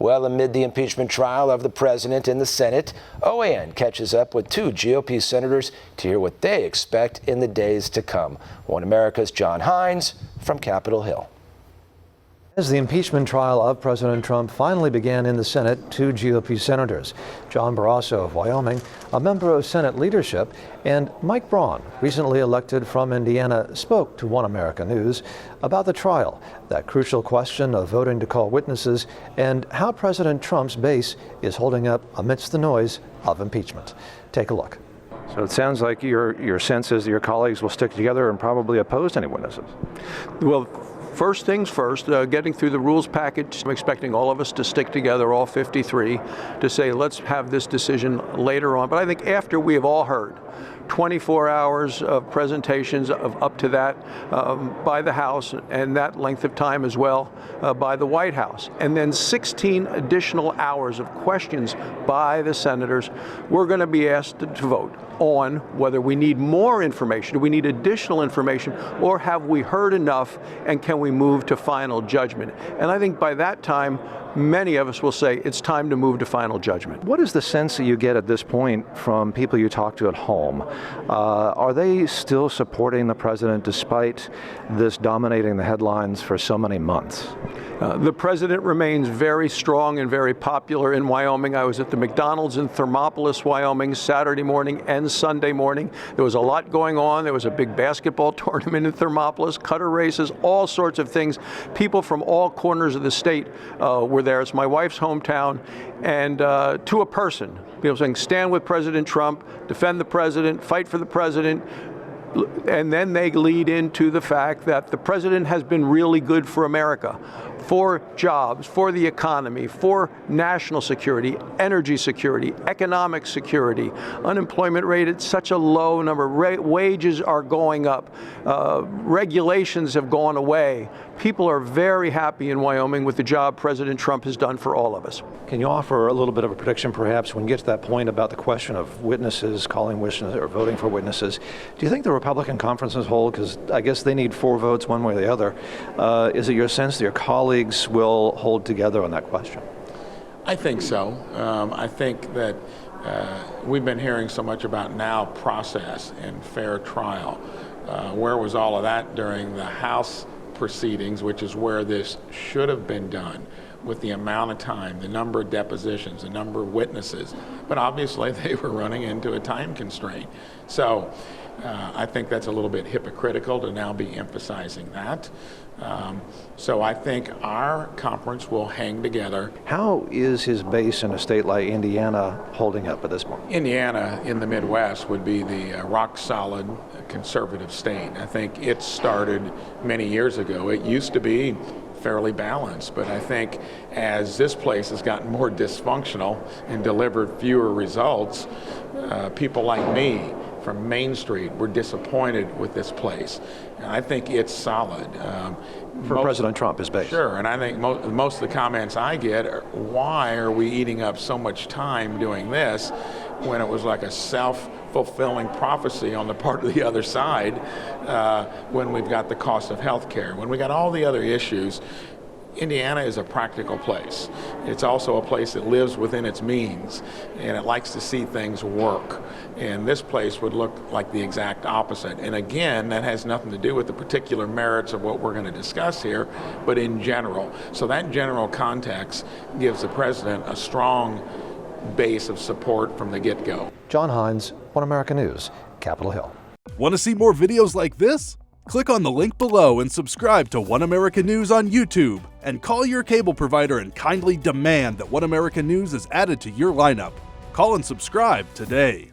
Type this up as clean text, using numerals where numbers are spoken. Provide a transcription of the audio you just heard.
Well, amid the impeachment trial of the president in the Senate, OAN catches up with two GOP senators to hear what they expect in the days to come. One America's John Hines from Capitol Hill. As the impeachment trial of President Trump finally began in the Senate, two GOP senators, John Barrasso of Wyoming, a member of Senate leadership, and Mike Braun, recently elected from Indiana, spoke to One America News about the trial, that crucial question of voting to call witnesses, and how President Trump's base is holding up amidst the noise of impeachment. Take a look. So it sounds like your sense is that your colleagues will stick together and probably oppose any witnesses. Well, first things first, getting through the rules package, I'm expecting all of us to stick together, all 53, to say let's have this decision later on. But I think after we have all heard 24 hours of presentations of up to that by the House, and that length of time as well by the White House, and then 16 additional hours of questions by the senators, we're going to be asked to vote on whether we need more information, do we need additional information, or have we heard enough, and can we move to final judgment? And I think by that time, many of us will say it's time to move to final judgment. What is the sense that you get at this point from people you talk to at home? Are they still supporting the president despite this dominating the headlines for so many months? The president remains very strong and very popular in Wyoming. I was at the McDonald's in Thermopolis, Wyoming, Saturday morning and Sunday morning. There was a lot going on. There was a big basketball tournament in Thermopolis, cutter races, all sorts of things. People from all corners of the state were there. It's my wife's hometown. And to a person, people saying, stand with President Trump, defend the president, fight for the president. And then they lead into the fact that the president has been really good for America, for jobs, for the economy, for national security, energy security, economic security. Unemployment rate at such a low number. Wages are going up. Regulations have gone away. People are very happy in Wyoming with the job President Trump has done for all of us. Can you offer a little bit of a prediction, perhaps, when you get to that point about the question of witnesses, calling witnesses, or voting for witnesses? Do you think the Republican conference as a whole, because I guess they need 4 votes one way or the other, is it your sense that your colleagues will hold together on that question? I think so. I think that we've been hearing so much about now process and fair trial. Where was all of that during the House proceedings, which is where this should have been done, with the amount of time, the number of depositions, the number of witnesses? But obviously they were running into a time constraint. So I think that's a little bit hypocritical to now be emphasizing that. So I think our conference will hang together. How is his base in a state like Indiana holding up at this point? Indiana in the Midwest would be the rock-solid conservative state. I think it started many years ago. It used to be fairly balanced, but I think as this place has gotten more dysfunctional and delivered fewer results, people like me from Main Street were disappointed with this place. And I think it's solid. For President Trump, his base. Sure, and I think most of the comments I get are, why are we eating up so much time doing this when it was like a self-fulfilling prophecy on the part of the other side, when we've got the cost of health care, when we got all the other issues. Indiana is a practical place. It's also a place that lives within its means, and it likes to see things work. And this place would look like the exact opposite. And again, that has nothing to do with the particular merits of what we're going to discuss here, but in general. So that general context gives the president a strong base of support from the get-go. John Hines, One America News, Capitol Hill. Want to see more videos like this? Click on the link below and subscribe to One America News on YouTube, and call your cable provider and kindly demand that One America News is added to your lineup. Call and subscribe today.